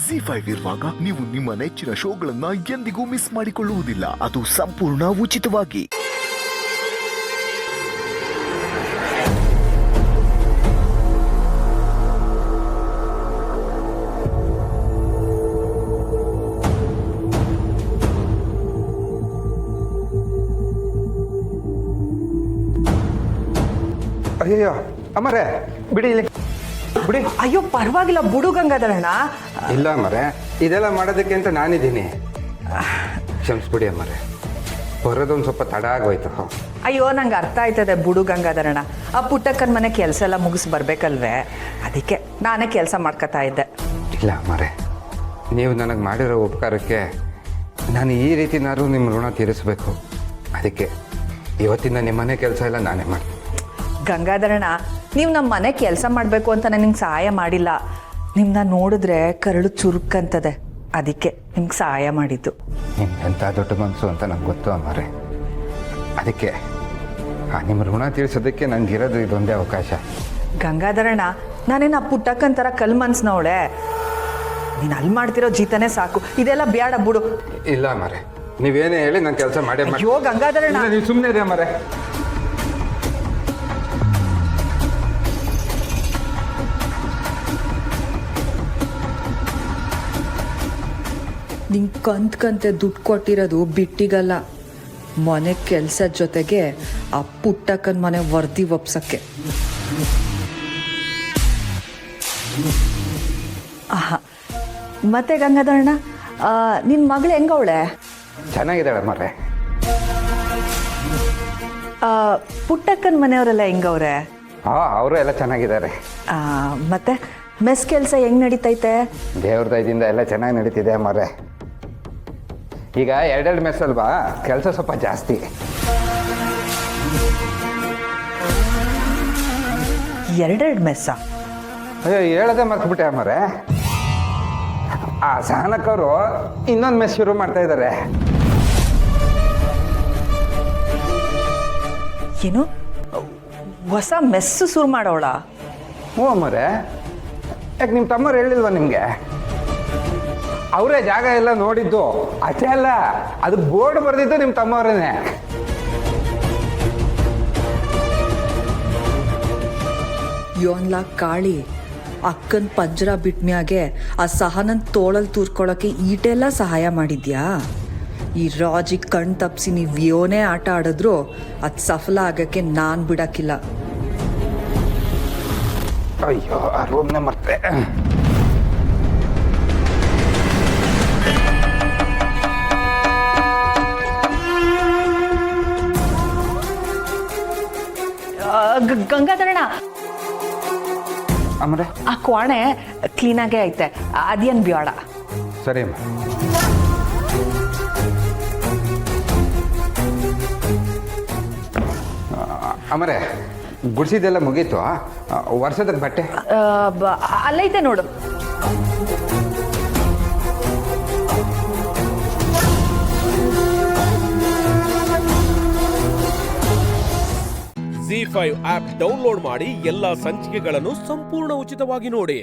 ಜಿ5 ಇರುವಾಗ ನೀವು ನಿಮ್ಮ ನೆಚ್ಚಿನ ಶೋಗಳನ್ನ ಎಂದಿಗೂ ಮಿಸ್ ಮಾಡಿಕೊಳ್ಳುವುದಿಲ್ಲ. ಅದು ಸಂಪೂರ್ಣ ಉಚಿತವಾಗಿ. ಅಯ್ಯೋ ಅಮ್ಮರೇ ಬಿಡಿ ಇಲ್ಲಿ ಬಿಡಿ. ಅಯ್ಯೋ ಪರವಾಗಿಲ್ಲ ಬಿಡು ಗಂಗಾಧರಣ್ಣ. ಇಲ್ಲ ಅಮ್ಮರೇ, ಇದೆಲ್ಲ ಮಾಡೋದಕ್ಕೆ ಅಂತ ನಾನಿದ್ದೀನಿ. ಕ್ಷಮಿಸ್ಬಿಡಿ ಅಮ್ಮರೇ, ಬರೋದೊಂದು ಸ್ವಲ್ಪ ತಡ ಆಗೋಯ್ತು. ಅಯ್ಯೋ ನಂಗೆ ಅರ್ಥ ಆಯ್ತದೆ ಬಿಡು ಗಂಗಾಧರಣ್ಣ. ಆ ಪುಟ್ಟಕ್ಕನ ಮನೆ ಕೆಲಸ ಎಲ್ಲ ಮುಗಿಸಿ ಬರ್ಬೇಕಲ್ವೇ, ಅದಕ್ಕೆ ನಾನೇ ಕೆಲಸ ಮಾಡ್ಕೊತಾ ಇದ್ದೆ. ಇಲ್ಲ ಅಮ್ಮರೇ, ನೀವು ನನಗೆ ಮಾಡಿರೋ ಉಪಕಾರಕ್ಕೆ ನಾನು ಈ ರೀತಿನಾದ್ರೂ ನಿಮ್ಮ ಋಣ ತೀರಿಸಬೇಕು. ಅದಕ್ಕೆ ಇವತ್ತಿಂದ ನಿಮ್ಮ ಮನೆ ಕೆಲಸ ಎಲ್ಲ ನಾನೇ ಮಾಡ್ತೀನಿ. ಗಂಗಾಧರಣ್ಣ, ನೀವು ನಮ್ಮ ಮನೆ ಕೆಲಸ ಮಾಡಬೇಕು ಅಂತ ನಾನು ನಿಮ್ಗೆ ಸಹಾಯ ಮಾಡಿಲ್ಲ. ನಿಮ್ಮನ್ನ ನೋಡಿದ್ರೆ ಕರಳು ಚುರುಕಂತದೆ, ಅದಕ್ಕೆ ನಿಮ್ಗೆ ಸಹಾಯ ಮಾಡಿದ್ದು. ಎಂಥ ದೊಡ್ಡ ಮನಸ್ಸು ಅಂತ ನಂಗೆ ಗೊತ್ತು ಅಮ್ಮರೇ. ಅದಕ್ಕೆ ನಿಮ್ಮ ಋಣ ತೀರಿಸೋದಕ್ಕೆ ನನಗಿರೋದು ಇದೊಂದೇ ಅವಕಾಶ. ಗಂಗಾಧರಣ್ಣ, ನಾನೇನು ಆ ಪುಟ್ಟಕ್ಕನ ಥರ ಕಲ್ ಮನ್ಸ್ನವಳೆ? ನೀನು ಅಲ್ಲಿ ಮಾಡ್ತಿರೋ ಜೀತನೇ ಸಾಕು, ಇದೆಲ್ಲ ಬೇಡ ಬಿಡು. ಇಲ್ಲ ಅಮ್ಮರೇ, ನೀವೇನೇ ಹೇಳಿ ನಾನು ಕೆಲಸ ಮಾಡೇ ಮಾಡಿ. ಅಯ್ಯೋ ಗಂಗಾಧರಣ್ಣ, ನೀವು ಸುಮ್ಮನೆ ಇರಿ ಅಮ್ಮರೇ. ನಿಂಗೆ ಕಂತೆ ದುಡ್ಡು ಕೊಟ್ಟಿರೋದು ಬಿಟ್ಟಿಗಲ್ಲ, ಮನೆ ಕೆಲಸದ ಜೊತೆಗೆ ಆ ಪುಟ್ಟಕ್ಕನ ಮನೆ ವರದಿ ಒಪ್ಸಕ್ಕೆ. ಮತ್ತೆ ಗಂಗಾಧರಣ್ಣ, ನಿನ್ನ ಮಗಳು ಹೆಂಗವಳೆ? ಚೆನ್ನಾಗಿದ್ದಾಳೆ ಅಮ್ಮರೇ. ಪುಟ್ಟಕ್ಕನ ಮನೆಯವರೆಲ್ಲ ಹೆಂಗವ್ರೆ? ಅವರು ಎಲ್ಲ ಚೆನ್ನಾಗಿದ್ದಾರೆ. ಮತ್ತೆ ಮೆಸ್ ಕೆಲಸ ಹೆಂಗ್ ನಡೀತೈತೆ? ದೇವ್ರ ದಯದಿಂದ ಎಲ್ಲ ಚೆನ್ನಾಗಿ ನಡೀತಿದೆ ಅಮ್ಮರೇ. ಈಗ ಎರಡೆರಡು ಮೆಸ್ ಅಲ್ವಾ, ಕೆಲಸ ಸ್ವಲ್ಪ ಜಾಸ್ತಿ. ಎರಡೆರಡು ಮೆಸ್ಸ? ಅಯ್ಯೋ ಹೇಳದೆ ಮರ್ತ್ಬಿಟ್ಟೆ ಅಮ್ಮರೇ. ಆ ಸಹನಕ್ಕವರು ಇನ್ನೊಂದು ಮೆಸ್ ಶುರು ಮಾಡ್ತಾ ಇದ್ದಾರೆ. ಏನು ಹೊಸ ಮೆಸ್ಸು ಶುರು ಮಾಡೋಳ? ಹ್ಞೂ ಅಮ್ಮರೇ. ಯಾಕೆ ನಿಮ್ಮ ತಮ್ಮರು ಹೇಳಿಲ್ವಾ ನಿಮಗೆ? ಅವರೇ ಜಾಗ ಎಲ್ಲ ನೋಡಿದ್ದು. ಅಷ್ಟೇ ಅಲ್ಲ, ಅದು ಬೋರ್ಡ್ ಬರೆದಿದ್ದು ನಿಮ್ಮ ತಮ್ಮವರೇನೆ. ಯೋನ್ಲ ಕಾಳಿ ಅಕ್ಕನ ಪಂಜರ ಬಿಟ್ಮ್ಯಾಗೆ ಆ ಸಹನನ್ ತೋಳಲ್ಲಿ ತೂರ್ಕೊಳಕ್ಕೆ ಈಟೆಲ್ಲ ಸಹಾಯ ಮಾಡಿದ್ಯಾ? ಈ ರಾಜಿ ಕಣ್ ತಪ್ಸಿ ನೀವು ಯೋನೇ ಆಟ ಆಡಿದ್ರು ಅದು ಸಫಲ ಆಗಕ್ಕೆ ನಾನು ಬಿಡಕ್ಕಿಲ್ಲ. ಅಯ್ಯೋ ಆ ರೂಮ್ನೇ ಮರ್ತೆ. ಗಂಗಾಧರಣ್ಣ, ಅಮ್ಮರೇ ಆ ಕೋಣೆ ಕ್ಲೀನಾಗೇ ಐತೆ, ಅದೇನು ಬೇಡ. ಸರಿ ಅಮ್ಮ. ಅಮ್ಮರೇ, ಗುಡಿಸಿದೆಲ್ಲ ಮುಗೀತು. ವರ್ಷದಕ್ಕೆ ಬಟ್ಟೆ ಅಲ್ಲೈತೆ ನೋಡು. ಜಿ5 ಆಪ್ ಡೌನ್ಲೋಡ್ ಮಾಡಿ ಎಲ್ಲಾ ಸಂಚಿಕೆಗಳನ್ನು ಸಂಪೂರ್ಣ ಉಚಿತವಾಗಿ ನೋಡಿ.